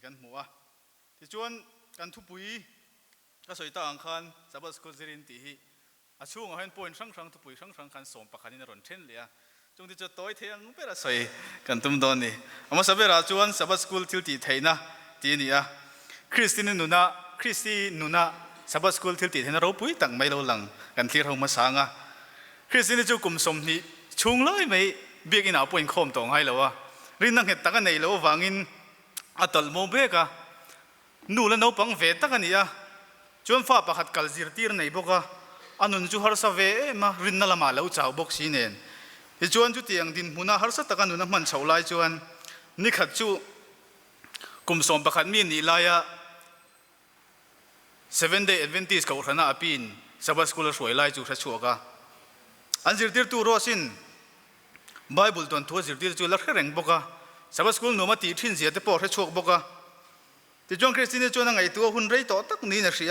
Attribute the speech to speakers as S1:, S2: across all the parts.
S1: กันหัวที่ชวนกันทุบปุยก็สวยต่างกันสับสกุลสิรินตีอาช่วงเห็นปนช่างทุบปุยช่างกันสมปะคันในรอนเช่นเลยจงที่จะต่อยเทียงเป็นอะไรกันตุ้มตอนนี้อามาสับเวลาชวนสับสกุลทิลตีไทยนะทีนี้คริสตินนุนะสับสกุลทิลตีไทยนะเราปุยตั้งไม่เราหลังกันที่เรามาสางคริสตินจูกุมสมนี้ช่วงเลยไม่เบียกินเอาปนคมตรงให้เรารินนั่งเห็นตั้งในเราวางินอัตลโมเบกนู่นแล้วน้องปังเวตักันนี่จวนฟ้าประคัดกัลซิร์ตีร์ในบอกอันนั้นจูฮาร์สเวมารินนั่นละมาแล้วจ้าบอกสิเนี่ยที่จวนจูเตียงดินมุนาฮาร์สตะกันนู่นมันชาวไล่จวนนี่ขัดจูกุมสมประคัดมีนี่ลาย7 day Adventistเขาขนาดปีนสับสกุลสวยไล่จูชัชัวกะอันซิร์ตีร์ตัวรอสินไบเบิลตอนทัวซิร์ตีร์จูลักเร่งบอกสับสกุลโนมาตีทิ้งเสียแต่พอชัชัวบอกที่จงคริสเตียนจวนไงตัวหุ่นไรต่อตักนี่นะสิ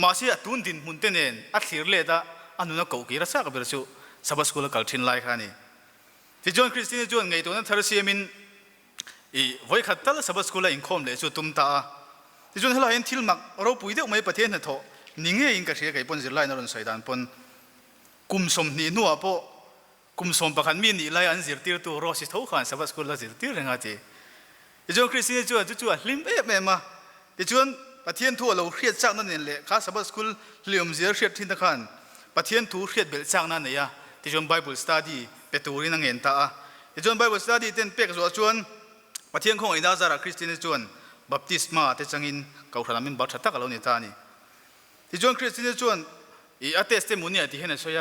S1: มาเสียตุนดินหุ่นเตนอัดเสียเลดอันนู้นก็กีรักษากับเรื่องสับสกุลกัลชินไลขานี่ที่จงคริสเตียนจวนไงตัวนั้นทาร์เซียมินไว้ขัดตลสับสกุลอินคอมเลยจุดตุ้มตาที่จวนเราเห็นทิลมักเราปุยเดียวไม่ประเทศนั่นทอนิ่งเองก็เสียไก่ปนสิไลนรนใส่ดานปนกุมสมนี่นัวปกุมสมประคันมีนี่ไลอันสิร์ตีตัวรอสิเท่าขันสับสกุลละสิร์ตีเรื่องอะไรที่จวนคริสเตียนจวนลิมเอ๊ะแม่มาที่จวนประเทศทั่วเราเครียดจากนั่นเองเลยข้าสับสกุลเลี้ยมเสียเครียดที่นักขันประเทศทั่วเครียดเบลจากนั่นเนี่ยที่จวนไบเบิลสตัดดี้เป็นตัวนี้นั่งเห็นตาที่จวนไบเบิลสตัดดี้เต้นเป็กจวนประเทศของอินดาซาร์คริสเตียนจวนบัพติสมาที่จังอินเขาขนาดมินบัตรตักเราเนี่ยตานี่ที่จวนคริสเตียนจวนอัตเตสเตมุนีที่เห็นสวย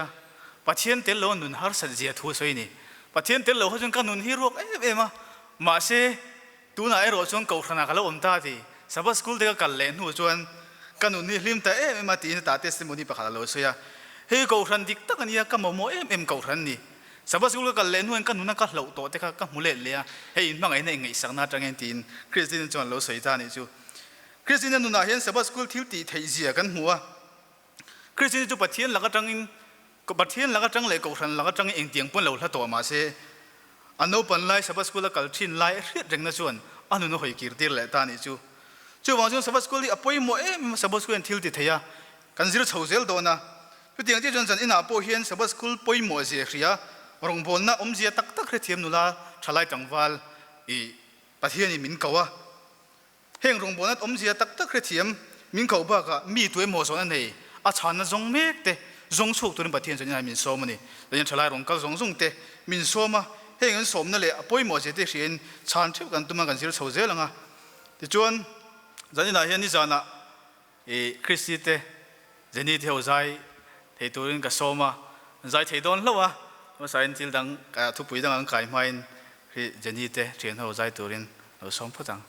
S1: ประเทศเตลโลนุนฮาร์สันเจียทั่วสวยนี่ประเทศเตลโลเขาจนกันนุนฮิโร่เอ๊ะมาเสตัวน่ะรอจวนเขาขนาดเราอมตาที่สับสกุลเด็กกันเล่นหัวจวนกันนุนนี่ลิมแต่มาตีนตาเตสมุนีประคาเราสวยเฮ้ยเขาขันดิกตักนี่ก็โมเขาขันนี่สับสกุลกันเล่นหัวกันนุนก็เหล่าโตแต่ก็มุเล่เลยเฮ้ยมังไงเนี่ยไงสักนาจังเงินตีนคริสเตียนจวนเราสวยตานี่จูคริสเตียนนุนเห็นสับสกุลทิวตีไทยเสียกันหัวคริสเตียนจูประเทศหลักจังอินก็ประเทศหลักจังเลยเขาขันหลักจังอินเตียงปนเราถ้าตัวมาเสอันนู้นเป็นไล่สับสกุลกัลชินไล่เรียดเร่งนะชวนอันนู้นหอยกิรติร์เลยตานี่จู่วางจนสับสกุลอภัยโมสับสกุลทิลติเทียกันซิร์ชาวเซลโดนะจู่เตียงที่จนสันอินาโปเฮียนสับสกุลปอยโมเสียเสียรงบอลนะเสียตักเรียมนุลาทลายจังวัลประเทศนี้มินเกาวะเฮงรงบอลนะเสียตักเรียมมินเกาบ้ากะมีตัวโมโซนั่นเองอาชานะจงเมกเตจงสุกตัวนี้ประเทศจะยังมินโซมันนี่แต่ยังทลายรงกัลจงเตมินโซมาเฮ้ยเงินสมนั่นแหละป่วยหมดเสียที่เสียนชานเที่ยวกันตัวมันกันเสียชาวเซลังที่จวนจันนี่นายเห็นนี่จานะคริสต์เตจันนี่เที่ยวใจเที่ยวตัวนี้ก็สมใจเที่ยวโดนแล้วมาใส่ที่ดังทุบปุ๋ยดังไก่ไม้คือจันนี่เตเที่ยวใจตัวนี้เราสมพูดดัง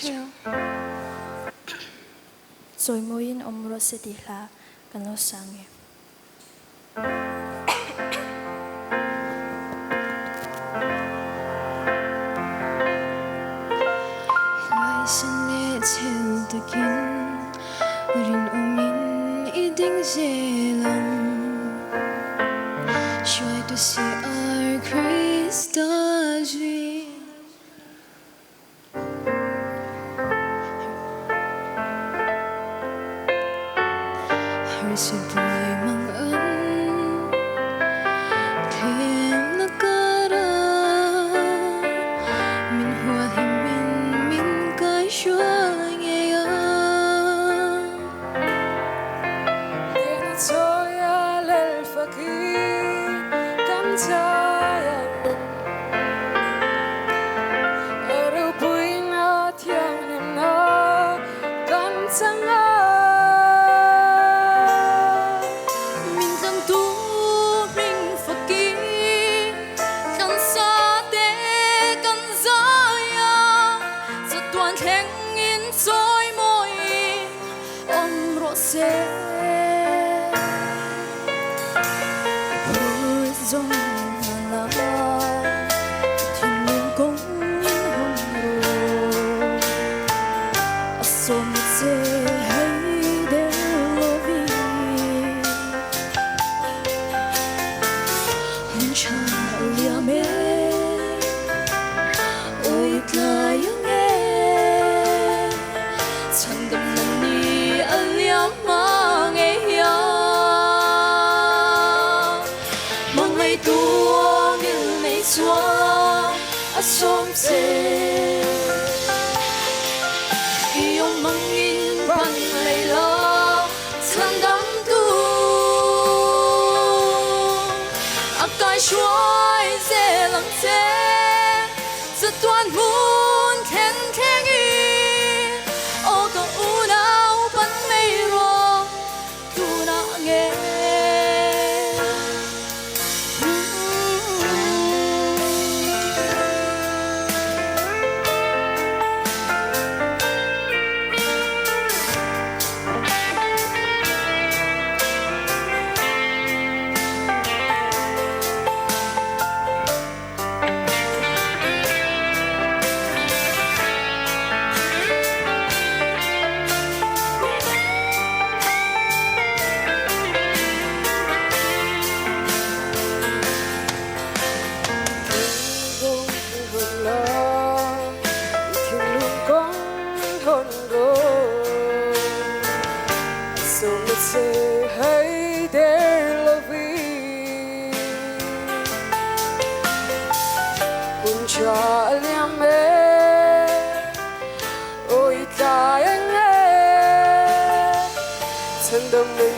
S2: Hello. Rồi môi in om rốt sẽ đi là cần lo sang nghe. Hãy xin nghe theo ta kín, rin omin iding dễ lòng, joy to see our Christ dream. Sự vui mang ơn thêm là cả mình hoa thì mình cái chúa nghe se bùi rong la thiên nhiên công hồng hồ asom se hay để lovi hun cha lia me oi tla yang e chan dam ni alia ma nge ya mang ai tua ngil nei chua asom se yêu mang in ban lei lo chan dam tu akai shuai ze lang ze za tuan mun khen khen y o to u nao ban mei ro tu na nghe
S3: say hey there lovey kun cha liam me oi ta yang e chân đầm mình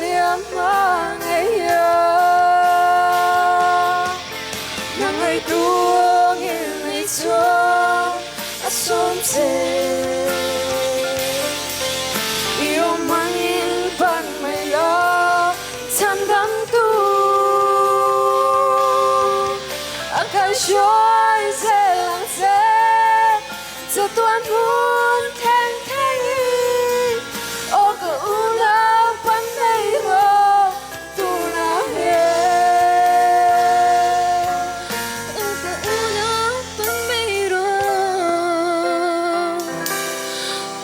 S3: liam mang ấy nang ai tu ngil cho asom se Joy sẽ lặng sẽ giờ tuan muốn khen khen y ô cơ u la ban mây rô tu na he ô cơ u la ban mây rô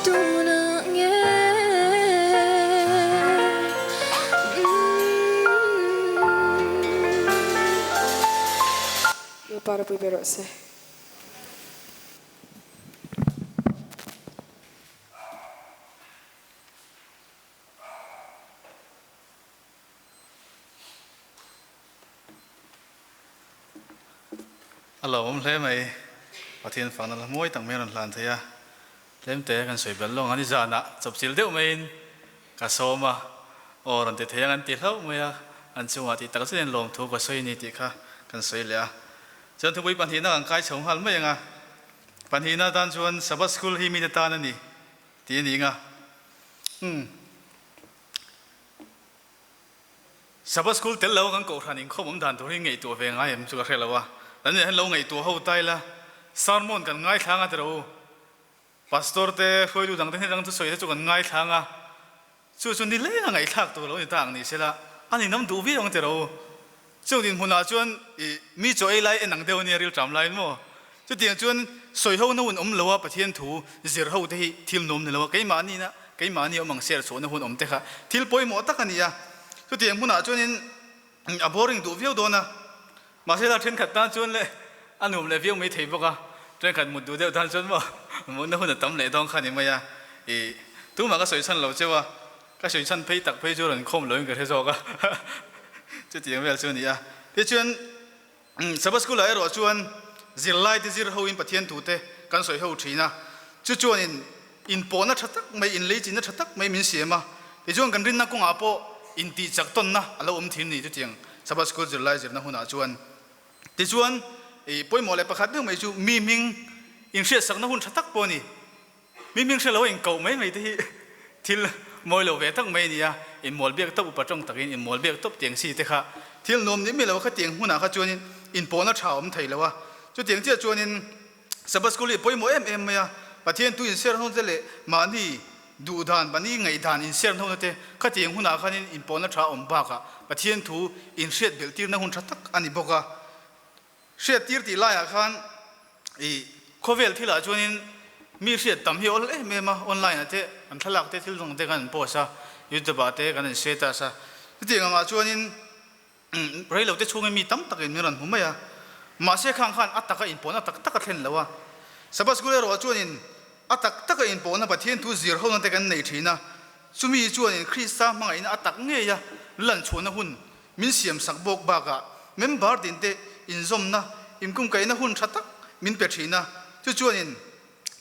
S3: tu na nghe para primero se
S1: alo om hle mai pathian phang na moi tang me ron hlan theya lem te kan soi bel long ani jana chop chil deuh mein ka soma or an te theyang an ti hlau mai a an chunga ti tak chen lom thu ka soi ni ti kha kan soi le a chân thu bui pan hi na ang kai chong hal mai nga pan hi na dan chuan sabbath school hi mi na ta na ni ti ni nga sabbath school tel lo kan ko than in khom dan thu ri ngei tu ve nga em chu ka hrelo wa an ne lo ngei tu ho tai la sermon kan ngai thanga tero pastor te khoi lu dang te dang tu soi chu kan ngai thanga chu chu ni le ngai thak tu lo ni tang ni sela ani nam du vi ong tero chung din huna chuan mi cho ai lai enang deu ni ril tram lai mo chu tiang chuan soi ho na hun lowa pathian thu zir ho te hi thil nom ni lowa ke ma ni omang ser so na hun om te kha thil poi mo ta kania chu tiang huna chuan in a boring du viu do na ma se la then khat ta chuan le anum le viu mai thei boka tren khat mut du deu tan chuan mo mo na hun tam le dong khani ma ya tu ma ka soi chan lo chewa ka soi chan phei tak phei chu ran khom loin ka the zo ka chu tiang vel chuan ya ti chuan sabbath school ai ro chuan zir lai ti zir ho in pathian tu te kan soi ho thina chu chuan in po na thatak mai in le chin na thatak mai min siama ti chuan kan rin na kung apo in ti chak ton na alo thin ni chu tiang sabbath school zir lai zir na huna chuan ti chuan poi mo le pakhat deu mai chu mi ming in hriat sak na hun thatak po ni mi ming hre lo in ko mai te hi thil moi lo ve tak mai ni ya in mol biak top upatong takin in mol biak top tiang si te kha thil nom ni mi lo kha tiang huna kha chuan in po na thaum thei lawa chu tiang che chuan in sabbath school poi mo em ya pathian tu in ser hon zele mani ดูดานบันนี้ไงดานอินเสียนเท่านั้นเองข้าเตียงหุ่นอาคานินอินปอนนัทราอมบากะปะเทียนทูอินเสียดเบลตีร์นะหุ่นชัดตักอันนี้บอกว่าเสียตีร์ตีไล่อาคารโควิดที่หลายช่วงนี้มีเสียดต่ำเหี่ยวเลยเมื่อมาออนไลน์นะเจ้อันทลักเจ้ที่ลงเจ้กันโพสต์ยูทูบเจ้กันเสียตาซะที่จริงอ่ะช่วงนี้เราเราจะช่วงนี้มีตั้มตักอินเมื่อรันผมไม่อะมาเสียข้างขันอัตตะก็อินปอนอัตตะตักเห็นแล้วว่าสบัสกุลเราช่วงนี้อัตตะตักอินปอนนะปะเทียนทูซีร์เขานั่นเจ้กันในทีนะสุมีช่วงนี้คริสต์มาไงนะอัตตะเงี้ยลันชวนนะหุ่นมินเสียมสักบอกบากะเมมบาร์ดินเตอินซอมนะอิมกุมไก่นะหุ่นชัดตักมินเปรีนะช่วงนี้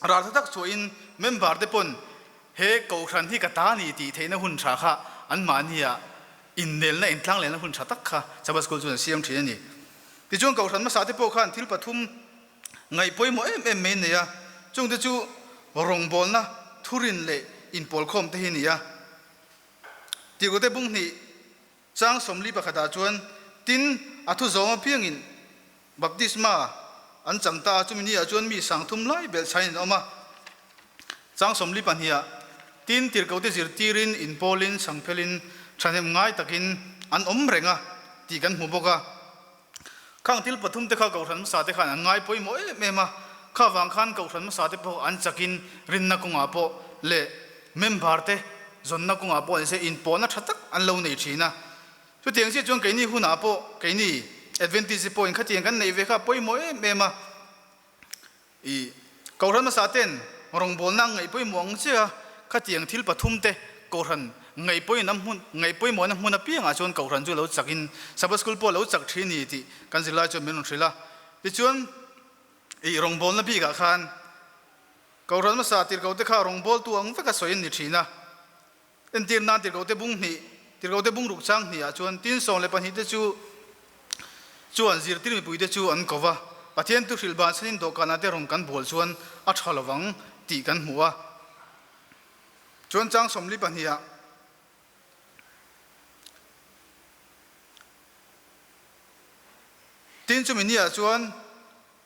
S1: ราทักช่วยอินเมมบาร์เดปนเฮกูครันที่กตานีตีเทนะหุ่นชาค่ะอันมาเนี่ยอินเดลนะอินทั้งเลยนะหุ่นชัดตักค่ะสบัสกุลช่วงเสียมทีนี่ที่ช่วงกูครันมาสาธิตโปขันที่ปฐุมไงป่วยหมอเอ็มเนี่ยช่วงที่จู่รองบอลนะทุรินเล่อินปอลคอมที่นี่ที่กูได้บุ้งนี่จ้างสมรีประคดาจวนตินอัตุจงเพียงอินบัพติศมาอันจังตาจุมินีจวนมีสังทุมไล่เบลชัยนออกมาจ้างสมรีปัญญาตินติร์กูได้จิรตีรินอินปอลินสังเพลินฉันเห็นง่ายตะกินอันอมเรงตีกันหัวบกข้างที่ปฐุมเตะข้ากูทันมาสาเตะขันง่ายป่วยหมอเมมาข้าวางขันกูทันมาสาเตะพออันจักินรินนักกงอาโปเล่เมมบาร์เตจนนักกงอาโปเสอินปอนัชัดตักอันเลวในทีนะสุดที่ยังเสียจวนไก่นี่หุ่นอาโปไก่นี่เอดเวนติสโปอินขัดยังกันในเวข้าป่วยหมอเมมากูทันมาสาเตนรองบอลนั่งไงป่วยหมองเสียขัดยังที่ปฐุมเตะกูทันไงป่วยน้ำหุ่นไงป่วยหมอน้ำหุ่นน่ะเพียงอาจวนกูทันจู่เราจักินสับสกุลปอเราจักทีนี่ที่กันสิลาจวนเมนุนสิลาที่จวนรองบอลน่ะพี่กับขันกูทันมาสาติร์กูเตะข้ารองบอลตัวงเวกสวยนี่ทีนะเอ็นตีร์นาติร์กูเตะบุ้งนี่ติร์กูเตะบุ้งรุกจังนี่อาจวนตินสองเลยปัญหาเตจู่จวนจิรติร์มีปุยเตจู่อันกว่าปะเทียนตุสิลบานสนินโดกันนาเตรองกันบอลชวนอัดฮัลวังตีกันหัวจวนจังสมรีปัญหาตินจุมินีอาจวน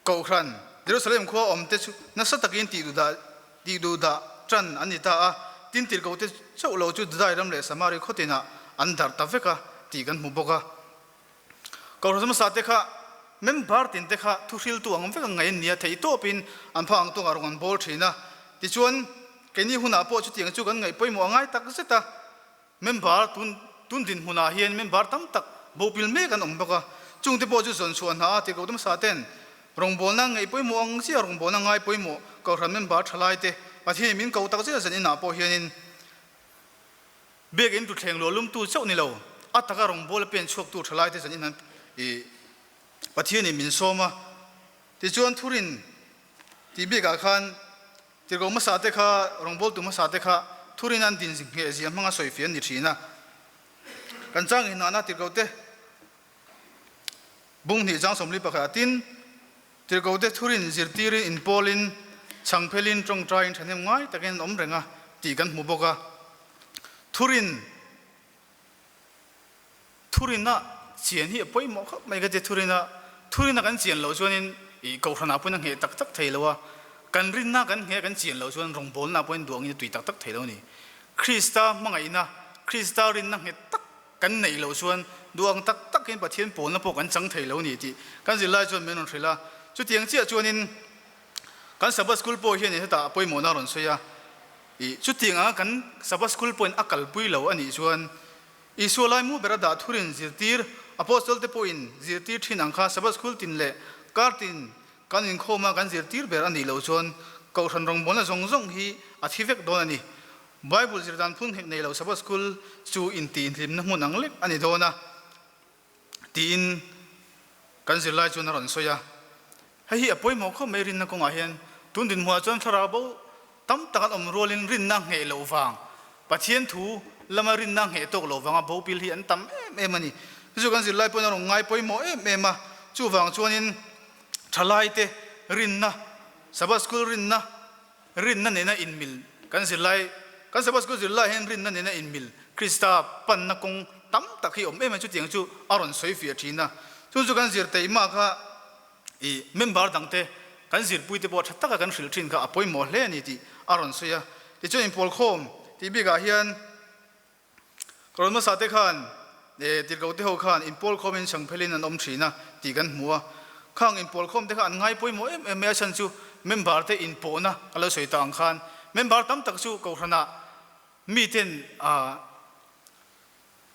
S1: กูครันเดี๋ยวสเลมข้ออมเตจู่นักสัตกินตีดูดาจันอันนี้ตาตินติร์กูเตเจ้าเราจุดได้รำเละสมาริโคตินะอันดาร์ตาเฟกะตีกันหัวบกกูรันมาสาเตค่ะเมมบาร์ตินเตค่ะทุสิลตัวงเฟกะไงเนี่ยเทยโตปินอันพังตัวการงานบอลทีนะที่ชวนแค่นี้หุ่นอาโปจุดยังจู่กันไงไปมัวง่ายตักเสตาเมมบาร์ตุนดินหุ่นอาเฮียนเมมบาร์ตั้มตักบูปิลเมกันบกจุงที่โปจุส่วนชวนหาที่กูต้องมาสาเตนรองบอลนั่งไงไปมัวงเสียรองบอลนั่งไงไปมัวกูรันเมมบาร์ทลายเตประเทศมินกูตักเสียสันนินาโปเฮียนินเบกินตุเทงโลลุมตุเจ้านี่เราอัตตะการองบอลเป็นชกตุทลายเตสันนินันประเทศนี้มินโซมาที่ชวนทุรินที่เบกอาคันที่กูมาสาเตค่ะรองบอลตุมาสาเตค่ะทุรินันดินสิงเกจิมังอาศัยเฟียนนิทีนะกันจังอินนาที่กูเตบุ้งที่จังสมริปะขาตินที่กูเตทุรินจิรตีรินอินปอลินสังเพลินจงใจฉันยังง่ายแต่กันอมเรงตีกันหัวบกทุรินน่ะเจียนที่ป่วยหมอครับไม่ก็จะทุรินน่ะกันเจียนเราชวนนี่กูขนาดพูดนั่งเหตุตักเทแล้วว่ากันรินน่ะกันเหตุกันเจียนเราชวนรองบอลน่ะพูดดวงนี่ตุยตักเทแล้วนี่คริสตามังไงนะคริสตารินนั่งเหตุตักกันในเราชวนดวงตักกันประเทศปนน่ะพวกกันจังเทแล้วนี่ที่กันสิไล่ชวนเมนุนเทละจุดเตียงเจียชวนนี่กันสับสกุลป่วยเห็นเหตุตาป่วยหมอนารอนเสียจุดเตียงกันสับสกุลป่วยอักลป่วยเราอันนี้ชวนส่วนลายมูเบรดาทุรินจิรตีร์อพอสโตลเตป่วยจิรตีร์ที่นังข้าสับสกุลตินเล่การตินกันอินโคมากันจิรตีร์เบรอันนี้เราชวนกูทันรองบอลจงฮีอธิเวกโดนอันนี้ไบเบิลจิรดานพุ่งในเราสับสกุลจูอินตีนทิมน้ำมันอังเล็กอันนี้โดนนะตีนกันจิรไลชวนนารอนโซยาให้เฮียป่วยหมอเขาไม่รินนักงาเฮียนตุนดินหัวจนทราบตั้มตักอมโรลินรินนังเหลวฟังปัจเจียนทูละมารินนังเหตุกโลฟังบูปิลเฮียนตั้มมันนี่จู่กันสิไลปนนรงไงป่วยหมอมาจู่ฟังชวนินทลายเตรินนะสับสกุลรินนะเนี่ยนะอินมิลกันสิไลกันสับสกุลสิไลเห็นรินนะเนี่ยนะอินมิลคริสตาปันนักงตั้มตักที่มันจู่เตียงจู่อารอนสวยฟิอาทีนะจู่กันสิเตยมากค่ะเมมบาร์ดังเตกันสิปุยเตบอชัดตักกันสิลทินค่ะป่วยหมอเล่นี่ที่อารอนสวยที่จู่อินพอลโคม ti bi ga hian kron ma sa te khan ti ko te ho khan in pol khom in sang phelin an om thina ti kan hmuwa khang in pol khom te khan ngai poi mo em me san chu member te in po na alo soi tang khan member tam tak chu ko hrana mi ten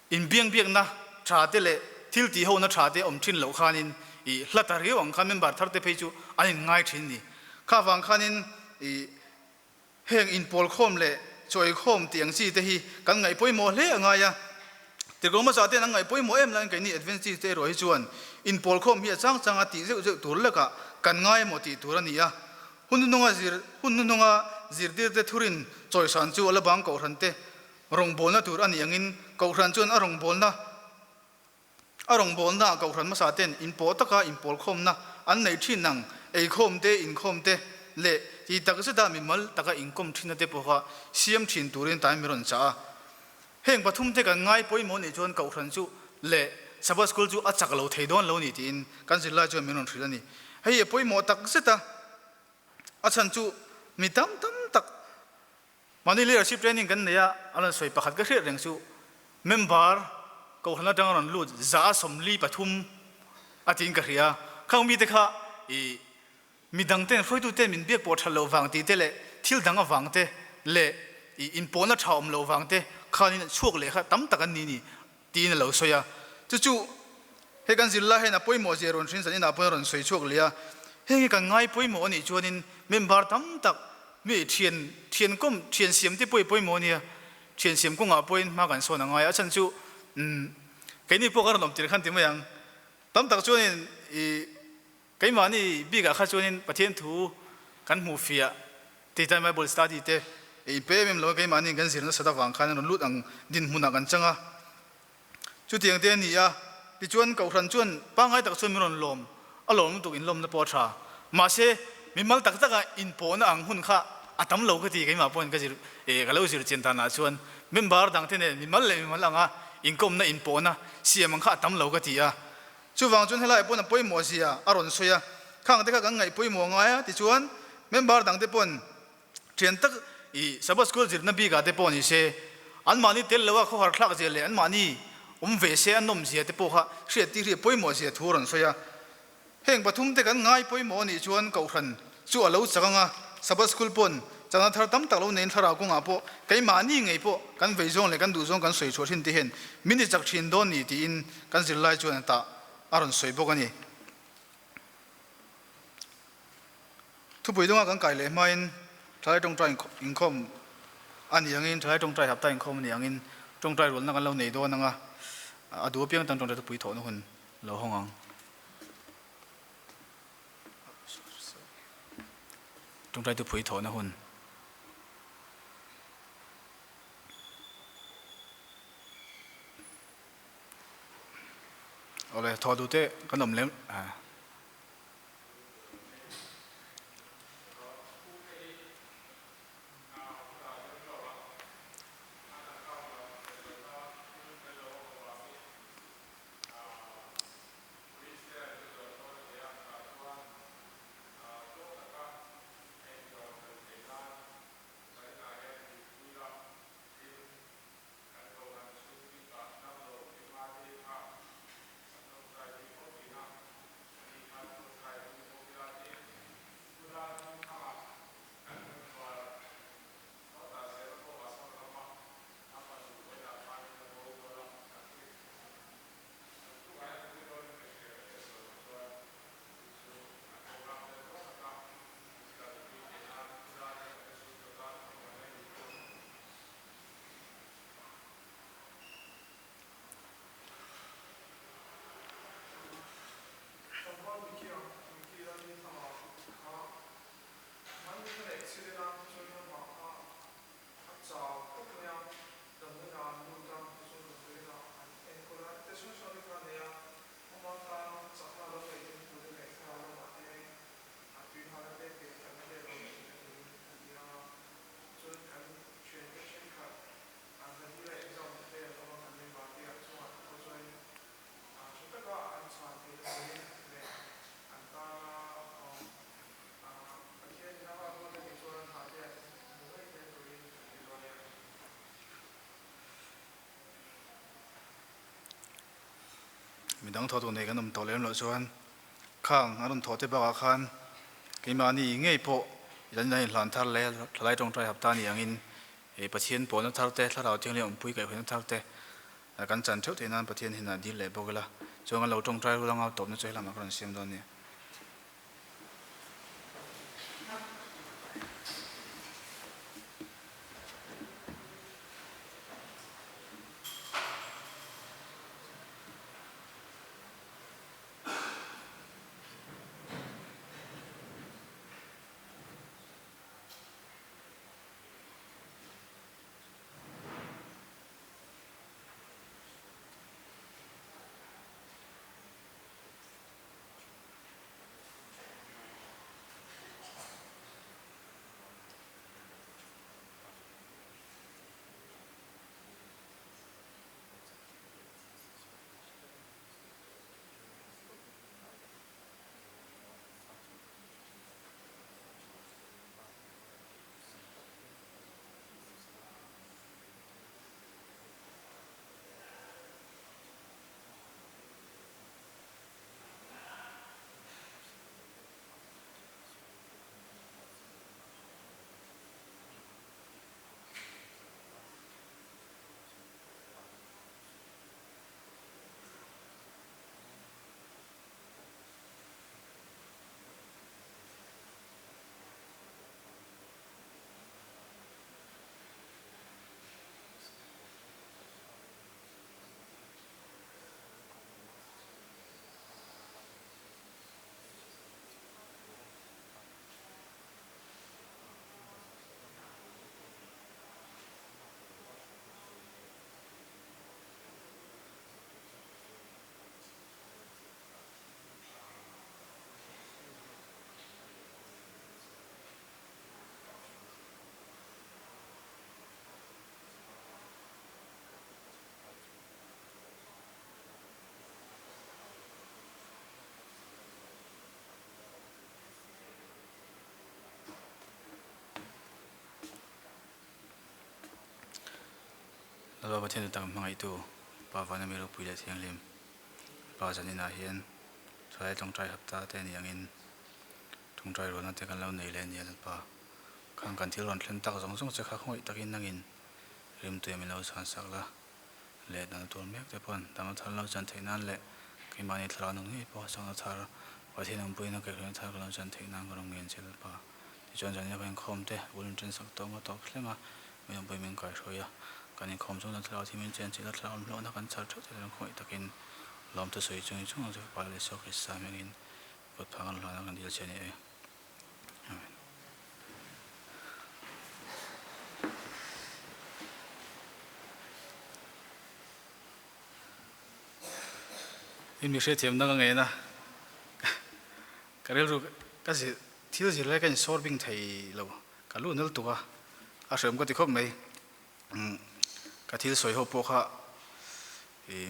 S1: in biang biang na tha te le thil ti ho na tha te om thin lo khan in i hlata ri wang khan member thar te phei chu an ngai thin ni kha wang khan in i heng in pol khom le choi khom tiang chi te hi kan ngai poi mo hle anga ya ti ko ma sa te nang ngai poi mo em lan kai ni advance te ro hi chuan in pol khom hi chang chang a ti zeu tur la ka kan ngai mo ti tur ani ya hun nunga zir dir te thurin choi san chu ala bang ko ran te rong bol na tur ani angin ko ran chuan a rong bol na ko ran ma sa ten in po taka in pol khom na an nei thin nang ei khom te in khom te le ti tak se da mi mal taka income thina te po kha siam thin turin tai mi ron cha heng pathum te kan ngai poi mo ni chuan ko ran chu le sabas school chu a chak lo thei don lo ni tin kan zilla chu mi ron thila ni hei poi mo tak se ta a chan chu mi tam tak mani leadership training kan neya alan soi pakhat ka hre reng chu member ko hana tang ron lu za somli pathum atin ka hria khang mi te kha i midang ten foi tu ten min biak po thalo wang ti te le thil dang awang te le i in pona thaum lo wang te khanin chuak le kha tam tak an ni tin lo soya chu he kan zilla he na poimo je ron thin sanin a pon ron soi chuak le ya he kan ngai poimo ni chuanin member tam tak mi thian kom thian siam te poimo ni thian siam ko nga point ma kan so na ngai a chan chu cái này bố cái làm tiền khăn tiền mấy ang tóm tắc cho nên cái mà này bị cái khác cho nên bắt thiên thu căn mù phia thì tại Bible study thế bé mình lo cái mà này cái gì nó sẽ đáp vàng khăn nó lút ang din muna kan changa chú tiếng tiền này à thì chuan cầu thần chuan ba ngày tắc chuan mình lom à lom tụ in lom nó bỏ ra mà sẽ mình mal tắc cái in bỏ nó ang hun kha à tấm lâu cái gì cái mà bỏ cái gì cái lâu gì chiến thắng à chuan mình bảo đằng thế này mình mal ang à income na in po na siam ang kha tam lo ka ti a chu wang chun helai pon a poi mo sia aron soya khang te kha gang ngai poi mo nga ya ti chuan member dang te pon thian tak i sabas school jir na bi ga te pon ni se an mani tel lawa kho har thlak je le an mani ve se an nom sia te po kha hre ti hre poi mo sia thuron soya heng pathum te kan ngai poi mo ni chuan ko thran chu alo changa sabas school pon chana thar tam tak lo nen thara ko nga po kai mani ngei po kan vei zong le kan du zong kan soi chho thin ti hen mini chak thin don ni ti in kan zil lai chuan ta aron soi bok ani thu pui donga kan kai le main thlai tong trai income ani angin thlai tong trai hapta income ni angin tong trai rol na kan lo nei do nanga adu piang tang tong trai pui tho no hun lo hongang tong trai tu pui tho na hun ole thọ du te kan om lem ดังทอตัวนี้กันนมตัวเลี้ยงหล่อชวนข้างอารมณ์ทอที่บ้าคันกิมานี่ง่ายพอยันในหลานทาร์เล่ทลายตรงใจหับตานี่อย่างอินประเทศปนทาร์เต้ถ้าเราเที่ยงเลี้ยงปุ้ยกับคนทาร์เต้กันจันทร์ที่นั่นประเทศที่นั่นดีเลยบอกละจงเราตรงใจรู้ลังเอาตบนั่นใจละมากรันเสียมตอนนี้เราประเทศต่างๆมาอีตัวป่าวนั้นมีรูปปุ๋ยเสียงลิมป่าวจันนินาเฮียนใช้ตรงใจหับตาแต่นี่ยังอินตรงใจร้อนนั่นแต่กันเราเหนื่อยเลยเนี่ยป่าข้างกันที่ร้อนเล่นตักสองจะข้าห้อยตะกินนั่งอินริมตัวมีเราสันสักละเละนั่นตัวเมฆแต่ปนแต่มาทันเราจันทนั่นแหละกินมาในทรานงนี่ป่าสังทารประเทศน้ำปุ๋ยนั่งเกิดเรื่องทารเราจันทนั่งก็โรงเรียนเสร็จป่าที่จวนจันเนี่ยเป็นคอมเตะวุ้นจันสักตัวมาตอบเลยมาไม่ต้องไปเมืองไกลช่วยการในคอมช่วงนั้นเราที่มีเจนจิตเราลงนักการชัดชัดจะต้องคอยตะกินล้อมตัวสวยจงช่วงจะไปเลยสกิสามีกินกดพังกันเรานักการเดียวเช่นนี้อินมีเชื่อเทียมนั่งไงนะก็เรื่องก็สิที่เราจะเล่นกันสอดบิ่งไทยเราก็รู้นั่นตัวอาเสริมก็ติดข้อไม่กะทิสวยหัวโปกะ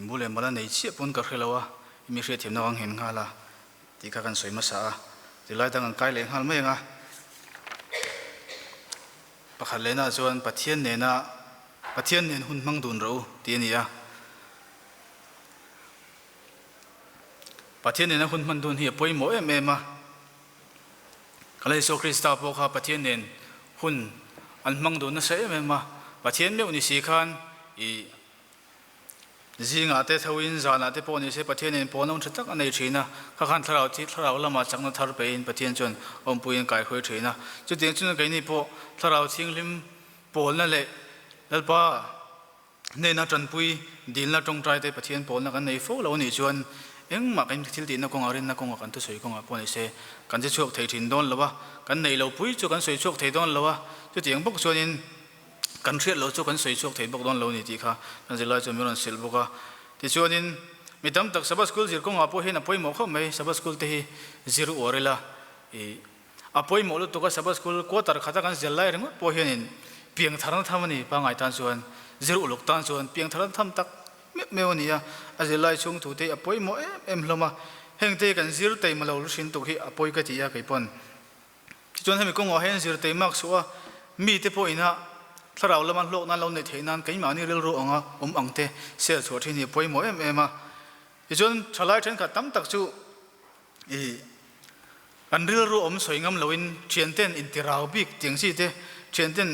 S1: มูเลมันในเชี่ยปนกับเราอะมีเสียทีมน้องเห็นงาละที่ข้ากันสวยมาสาที่ไล่ตั้งกันไกลเลยงาไม่งะประคันเลน่ะจวนปะเทียนเนน่ะปะเทียนเนนหุ่นมังดุนเราตีนี่อะปะเทียนเนน่ะหุ่นมังดุนเหียป่วยหมอเอ็มมาก็เลยโซคริสต์โปกะปะเทียนเนนหุ่นอันมังดุนน่ะเสียเอ็มมาปะเทียนเลี้ยวนี่สีขันจีงาเตทวินจานาเตปอนี่เสปะเทียนปอนองชัดตักอันในชีนะข้าขันทราวที่ทราวละมาจากนั้นทารเปอินปะเทียนจนอมปุยนกายคุยชีนะจุดเดียงจุดนั้นไงนี่ปอทราวทิ้งลิมปอนนั่นแหละแล้วป้าเนี่ยนัดจันปุยดินละตรงใจเตปะเทียนปอนนักอันในโฟเราหนีจวนเอ็งมากันทิลตินนักกงอารินนักกงอากันตุสวยกงอาปอนี่เสกันจะช่วยไทยถิ่นโดนหรือวะกันในเราปุยจุกันสวยช่วยไทยโดนหรือวะจุดเดียงพวกชวนินกันเชื่อเราจุกันสวยช่วยไทยพวกโดนเรานี่ทีค่ะกันจะไล่จนมีรันสิลบุกะที่ชวนินมีตั้งแต่สับสกุลจิรกงอาปอยเห็นอาปอยหมอเขาไม่สับสกุลที่จิรออเรล่ะอาปอยหมอลุตุก็สับสกุลกวาดตาขัดกันจะไล่เรื่องปอยเห็นเพียงทารันทำนี่บางไงตันส่วนจิรอุลุกตันส่วนเพียงทารันทำตักไม่วันนี้อาจะไล่ช่วงถูเตอาปอยหมอเอ็มลงมาเฮงเตกันจิรเตมาเราลุชินตุกที่อาปอยก็ที่ยาไก่ปนที่จนให้มีกงอาเห็นจิรเตมากสัวมีเตปอยนะถ้าเราละมันโลกนั้นเราในเทนั้นก็ยังมานี่เรื่องรู้อ่ะอังเตเสียส่วนที่นี่ปอยหมอเอ็มมา อีจนชลายเช่นขัดตั้มตักจูอันเรื่องรู้อมสวยงามเราอินเชียนเต้นอินทิราวบิกเตียงซีเตเชียนเต้น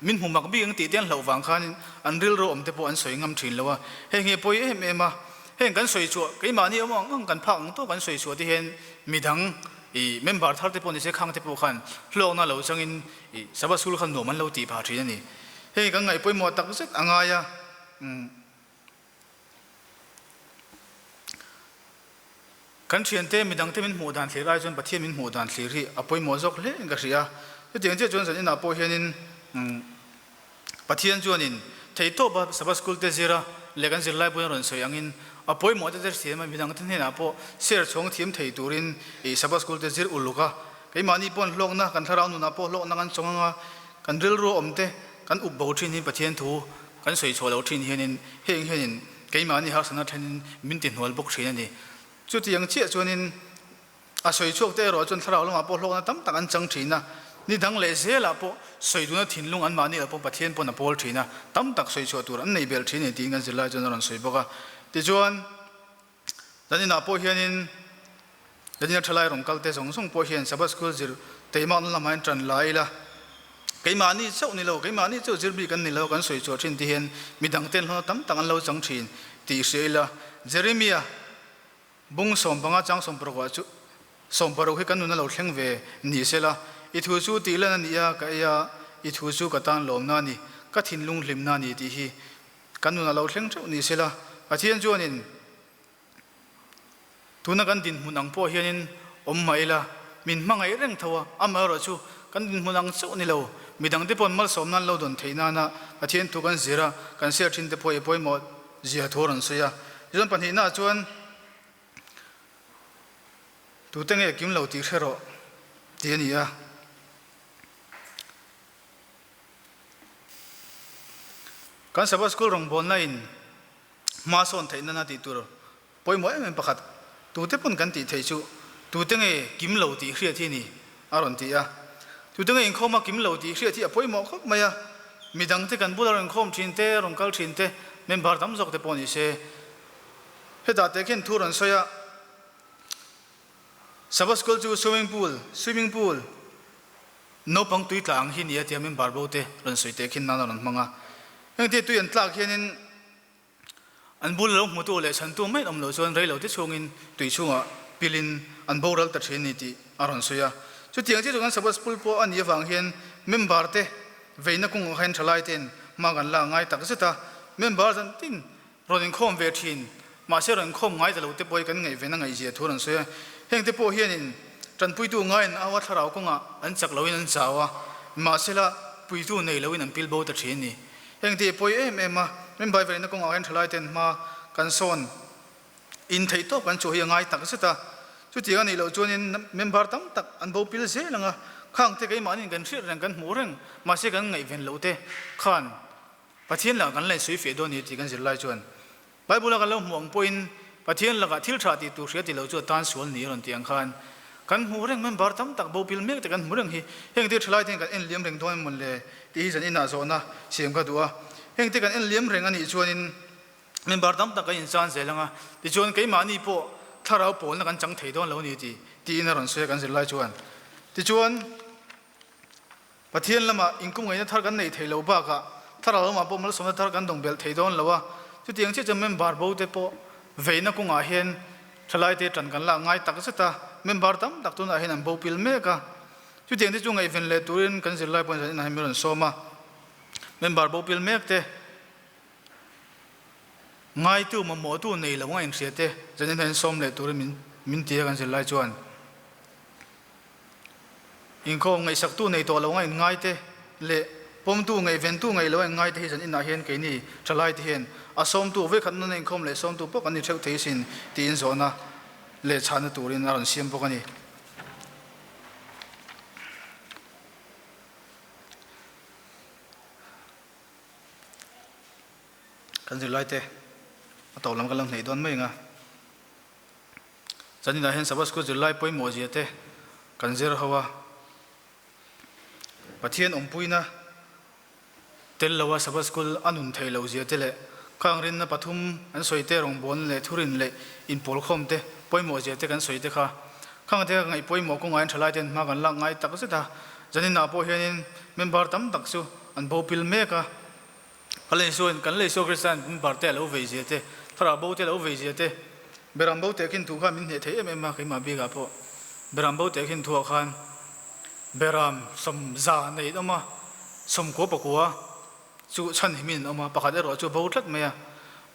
S1: มินหุมักบิกยังตีเต้นเหล่าฟังคันอันเรื่องรู้อมเตปอันสวยงามถิ่นแล้วว่าเฮงเฮปอยเอ็มมาเฮงกันสวยชัวกี่มานี่มองกันพังตัวกันสวยชัวที่เห็นมีทั้งเมมเบอร์ทัลเตปอนที่เช็คข้างเตปขันโลกน่าเราจังอินสบายสุลขันโนมันเราตีผาทีนี่เฮงกันไงปอยหมดตักเสร็จอ่างายะกันเชียนเต้มีดังเต้มินหมู่ด่านสีไรจนประเทศมินหมู่ด่านสีรีอภัยหมอจกเล่นกันเสียที่จริงๆจนสันนิษฐานพอเห็นประเทศจวนอินไทยโตบะสบายสกุลเตจิระเล็กันสิไลบุญรอนสวยยังอินอภัยหมอจะเสียมันมีดังที่นี่นะพอเสียชงทีมไทยตูรินสบายสกุลเตจิระอุลุกะไอ้มานี่ปนโลกนะกันทารานุนะพอโลกนักันชงงะกันเรื่องรู้อมเตกันอุบบ่าวที่นี่ประเทศทูกันสวยชัวเราที่นี่เห็นไอ้มานี่ฮักษณะที่นี่มินตินหัวบุกที่นี่จุดยังเชี่ยจวนนินอาศัยช่วงเตะรอจนทาราวลงมาพอโลกนั้นตั้มตักันจังทีนะนี่ดังเลเซละพอสวยดูนะทิ้งลงอันมานี่ละพอประเทศพอนะพอลทีนะตั้มตักสวยชัวตัวอันในเบลทีนี่ทิ้งกันสิละจนรันสวยบอกว่าที่จวนตอนนี้นะพอเห็นตอนนี้ทลายรงกัลเตะส่งพอเห็นสบายสกุลจิรเตะมันละมันจันไล่ละกี่มานี่เจ้านี่เรากี่มานี่เจ้าจิรบีกันนี่เรากันสวยชัวทิ้งที่เห็นมีดังเต้นเราตั้มตักันเราจังทีที่เสียละเจเรมียบุ้งสมบังอาจังสมปรกว่าจุสมปรกให้กันนู่นเราเข่งเวนี่เสละอิทุจูตีละนี่ยากายาอิทุจูกตันลมนานี่ก็ทิ้งลุงลิมนานี่ที่กันนู่นเราเข่งจุนี่เสละอาเทียนจวนินทุนกันดินมุนังพ่อเฮียนินอมไม่ละมินมังไอเร่งทัวอามาเราจูกันดินมุนังจุนี่เรามีดังที่ปนมัลสมนั้นเราโดนเทนานะอาเทียนทุกันเสียระกันเสียทิ้งที่พ่อพ่อหมดเสียทอรันเสียจนปัญหาหน้าจวนตัวเต็งกิมเหล่าตีเชโรเดียนี่การสบายสกุลรองบอลนั่นมาส่วนไทยนั่นตีตัวปอยหมวยมันประคัดตัวเต็งปนกันตีไทยชูตัวเต็งกิมเหล่าตีเชียที่นี่อารมณ์ตีตัวเต็งเข้ามากิมเหล่าตีเชียที่ปอยหมอเขาไม่มีดังที่กันบุรุษรองชินเตรองกัลชินเตเมมบาร์ตั้มจกเตปอนิเซ่เหตุใดเกินทุรันเสียสบายสกุลจูสวิมพูลน้องปังตุยตลางหินเยติมันบาร์โบเตรันสวยเตขินนั่นนั่นมังอ่ะยังที่ตุยอันตลางหินินอันบุลลงมุตุเลยฉันตัวไม่อมโลส่วนไรเราที่ชงอินตุยช่วงพิลินอันโบรัลตัดเชนิติอารันสวยจุดที่ยังที่ตรงนั้นสบายสกุลพออันยี่ฟังหินมันบาร์เตเวนักคงเห็นทลายเต็นมากันล่างไงตักสิตามันบาร์จันตินรอนินคอมเวทินมาเชื่อรันคอมไงแต่เราเตปอยกันไงเวนักไงเจียทุรันสวยเฮงที่พอเฮียนินจันปุยตัวง่ายนะว่าถ้าเราคงอันจักเราอินันสาวมาเสละปุยตัวในเราอินันพิลโบตัดเชนี่เฮงที่พอเอ็มมาไม่ใบเวนักคงเอาเห็นทลายเต็นมากันโซนอินไทยโตกันโจยังไงตักสิตาจุดที่อันนี้เราจวนอินเมมบาร์ตั้มตักอันโบพิลเซ่ละข้างที่ไอ้มานี่กันเชื่อเรื่องกันหมูเรื่องมาเสกันไงเวนเราเตขันประเทศหลังกันเลยสวยเฟียดนี่ที่กันสิไล่จวนไปบุรุษกันเราห่วงปุ่นประเทศหลังทิลชาติตัวเสียที่เราจวนตานสวนนี้รันเตียงขันกันหมูเรื่องมันบาร์ตั้มตักโบพิลเมกแต่กันหมูเรื่องเฮงที่ทลายที่กันเอ็นเลี้ยมเร่งทวนมันเลยที่ฉันอินนาโซนะเสียงก็ตัวเฮงที่กันเอ็นเลี้ยมเร่งอันนี้ชวนอินมันบาร์ตั้มตักกันอินซานเสียละที่ชวนไอ้มานี่พอถ้าเราปนแล้วกันจังเทดอนเรานี่ที่อินรันเสียกันสิไล่ชวนที่ชวนประเทศละมาอิงกุ้งไงนะท่ากันในเทลบ้ากะถ้าเรามาพบมันสมมติท่ากันตรงเบลเทดอนแล้วว่าจุดที่ยังเชื่อจะเมมบาร์โบเตโปเวนักกุ้งอาเห็นทลายเตจันกันละง่ายตักสิตาเมมบาร์ตั้มตักตัวอาเห็นอันโบพิลเมกะจุดที่ยังที่จุงไอเวนเลตูรินกันสิไล่ปนสันนิษฐานมิรันโซมาเมมบาร์โบพิลเมกเตง่ายตัวมันหมอตัวในละง่ายเสียเตสันนิษฐานโซมเลตูรินมินเตียกันสิไล่จวนอิงคงไงสักตัวในตัวเราง่ายเตเละปมตัวไงเวนตัวไงเราง่ายเตฉันอินนาเห็นกันนี่ทลายที่เห็นอาสมตัวเวขันนั่นเองคงเลยสมตัวพวกกันนี่เท่าที่สินที่อินโซนะเละชานตัวรินอารันเสียมพวกกันนี่กันสิไล่เตะต่อลำกันลำไหนโดนไม่ไงฉันอินนาเห็นสบายสกุลสิไล่ไปหมดเยอะเตะกันเจอเขาว่าประเทศองปุยนะเทลว่าสบายสกุลอันนุนไทยเราเสียเทเล khang rin na pathum an soite rong bon le thurin le in pol khom te poimo je te kan soite kha khang te ngai poimo ko ngai thalai ten ma kan la ngai tak se ta janin na po hianin member tam tak su an bo pil me ka ale so kan le so christian member te lo ve je te thara bo te lo ve je te beram bo te kin thu kha min he the em ma kai ma bi ga po beram bo te kin thu khan beram som za nei ama som ko pa ko chu chan himin ama pakhat ero chu bo thlat me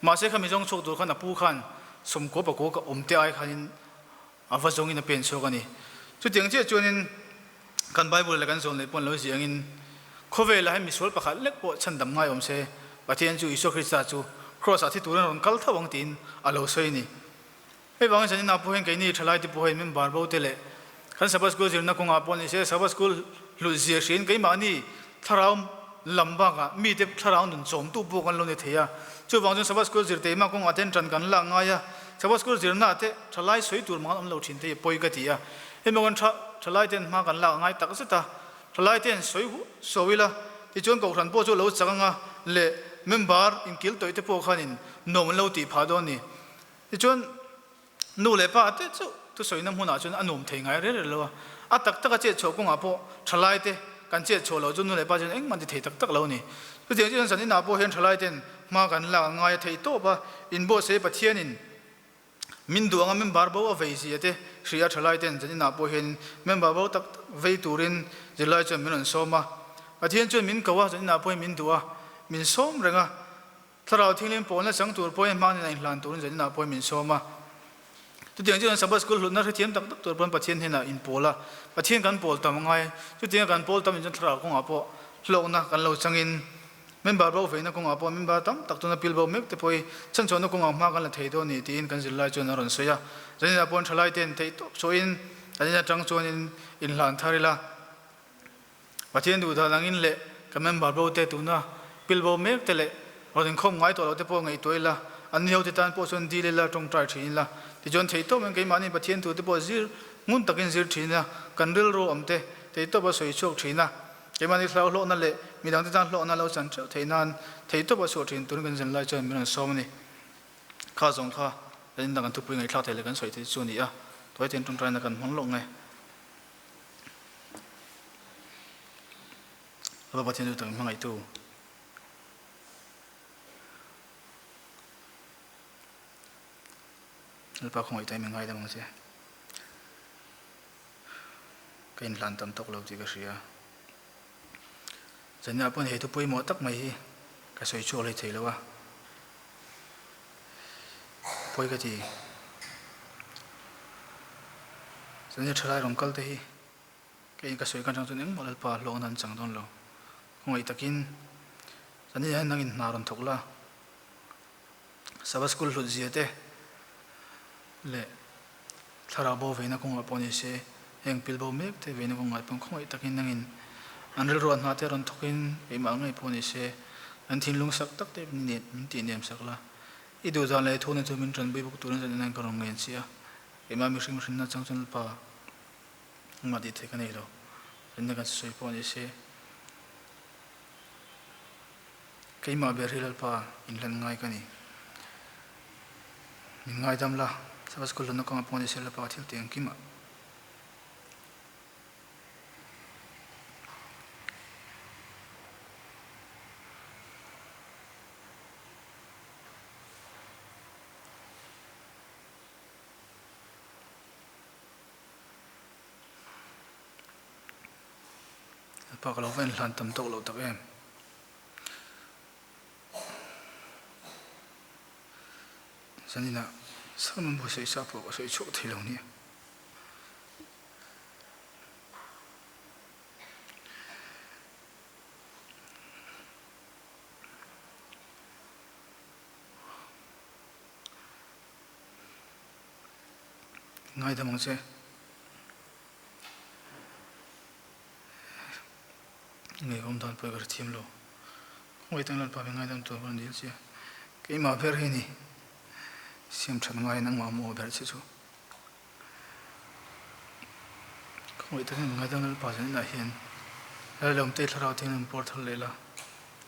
S1: ma se khami jong chok dur khan apu khan som ko pa ko ka omte ai khanin awa jong in a pen so kani chu tiang che chuanin kan bible la kan zon le pon lo siang in khove la mi sol pakhat lek po chan dam ngai om se pathian chu iso krista chu cross athi turan ron kal thawang tin alo soi ni he bang janin apu hen kai ni thalai ti po hen mem bar bo te le kan sabas school zirna ko nga pon se sabas school lu zia shin kai ma ni tharam lamba ga mi te tharam dun chom tu bu kan lo ne theya chu bang jong sabas school zir te ma ko aten tran kan la nga ya sabas school zirna te thalai soi tur ma am lo thin te poi ka tia he mo kan thalai ten ma kan la ngai tak se ta thalai ten soi soila ti chon ko ran po chu lo changa le member in kil toi te po khanin nom lo ti pha do ni ti chon nu le pa te chu tu soi nam huna chun anom thei ngai re lo a tak tak che cho ko nga po thalai te kan che cho lo chun nu le pa chen eng man ti thei tak tak lo ni tu tiang chen san ni na po hen thalai ten ma kan la ngai thei to ba in bo se pathian in min duanga member bo ve si te shria thalai ten chen na po hen member bo tak ve turin jelai chen min so ma pathian chen min kawa chen na po min duwa min som renga tharau thinglen pon la sang tur po hen ma ni hlan turin chen na po min so ma tu tiang chen sabas school hluna thiam tak tak tur pon pathian hena in pola pathian kan pol tam ngai tu tiang kan pol tam in tharau ko ngapo hlo na kan lo changin member bo ve na ko ngapo member tam tak tu na pil bo mek te poi chan chon ko ngam ma kan la thei do ni tin kan zilai chon ron soya jani na pon thalai ten thei to so in jani na tang chon in hlan tharila pathian du da langin le ka member bo te tu na pil bo mek te le rodin khom ngai to lo te po ngai toila an hiu te tan po chon di le la tong trai thin la ti jon thei to men kai mani pathian tu te po zir ngun takin zir thina kan ril ro amte thei to ba soi chok thina kai mani thlau lo na le midang te tan lo na lo chan thei nan thei to ba so thin tun kan zen lai chan min so mani kha zong kha len dang tu pui ngai thla thei le kan soi the chu ni a toi ten tong trai na kan hmang lo ngai ba pathian tu tang mangai tu pa khoi tai mengai da mangse kain lan tam tok lo ti ka ria janya pon he tu poi mo tak mai ka soi chu le thei lawa poi ka ti janya thalai rong kal te hi kain ka soi kan chang chun eng molal pa lo nan chang don lo khoi takin janya nangin na ron thokla sabas school lu jiate le thara bo veina ko ngaponi se heng pilbo mek te veina ko ngapon khoi takin nangin anrel ro na te ron thokin e ma ngai poni se an thin lung sak tak te ni min ti nem sakla i du jan le thone chu min tran bi buk turan jan nan karong ngen sia e ma mi sing na chang chang pa ma di the kanei ro ren ka soi poni se kai ma ber hilal pa in lan ngai kani min ngai dam la sabas school no kong pon se la pa thil tiang kima pa ka lo ven hlan tam tok lo tak em sanina saman bo sei sa po ko sei chok thilo ni ngai da mong se ngai om dan pa gar thim lo ngai tang lan pa ngai dam to ban dil sia ke ma pher he ni sim chan ngai nang ma mo ber chu ngai tang ngai dam pa jan na hian la lom te tharau thing por thal le la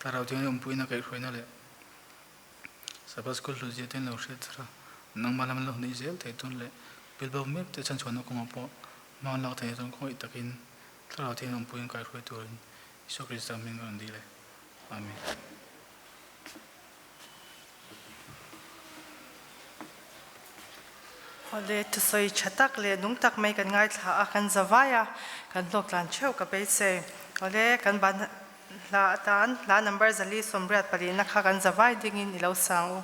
S1: tharau thing um puina kai khoi na le sabas school lu je ten lo hre tra nang malam lo ni zel thei tun le bilbo mek te chan chon ko ma po ma lak thei ton khoi takin thrau thei nom puin kai khoi turin iso krista min ngon di le amen
S4: Ole to soi chatak le nung tak mai kan ngai thla a kan zawaya kan lok lan cheu ka be se ole kan ban la tan la number zali somriat pali na kha kan zawai dingin ilo sang u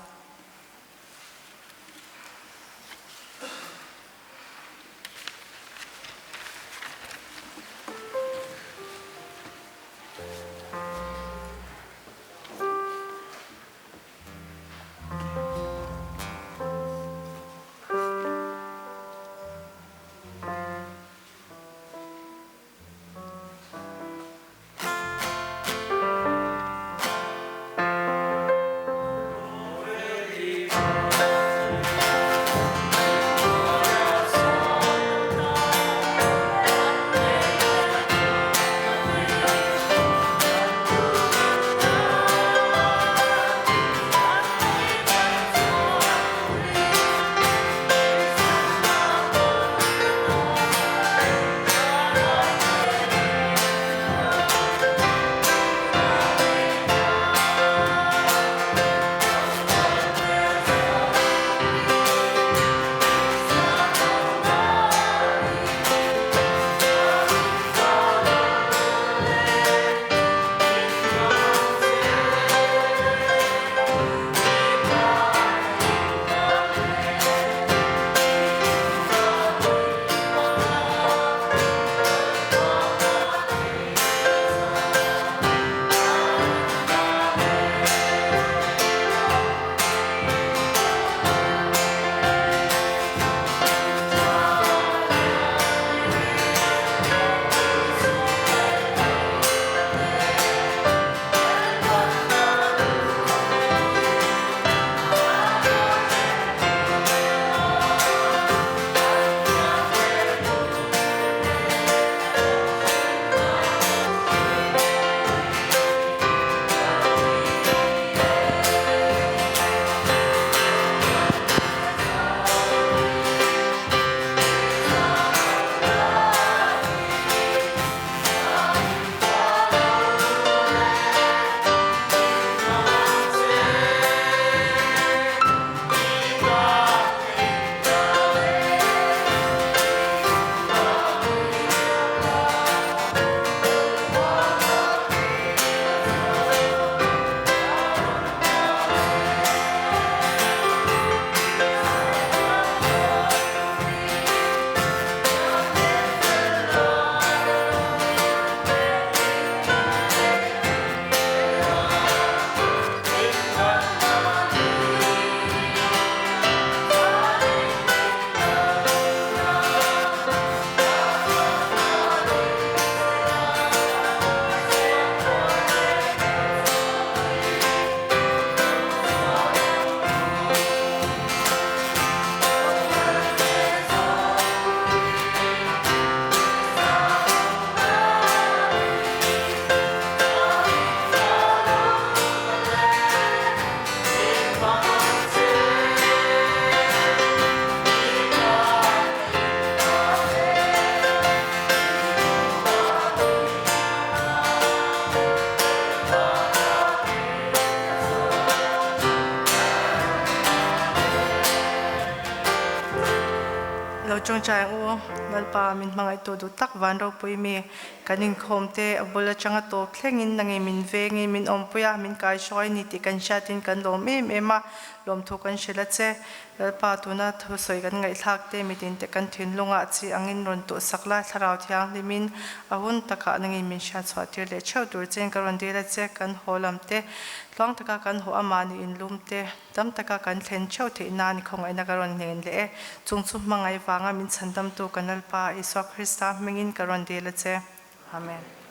S4: lo chong chang u mal pa min mangai to du tak van ro pui mi kanin khom te abula changa to thlengin nangi min ve ngi min om puya min kai shoi ni ti kan shatin kan lo me me ma lom thu kan shela che pa tu na thu soi kan ngai thak te mi tin te kan thin lunga chi angin ron to sakla tharau thiang limin ahun taka nangi min sha chwa tir le chau tur chen karon de la che kan holam te long taka kan ho amani in lum te tam taka kan thlen chau the na ni khong ai na karon nen le chung chu mangai wanga min chandam tu kanal pa iswa krista mengin karon de la che amen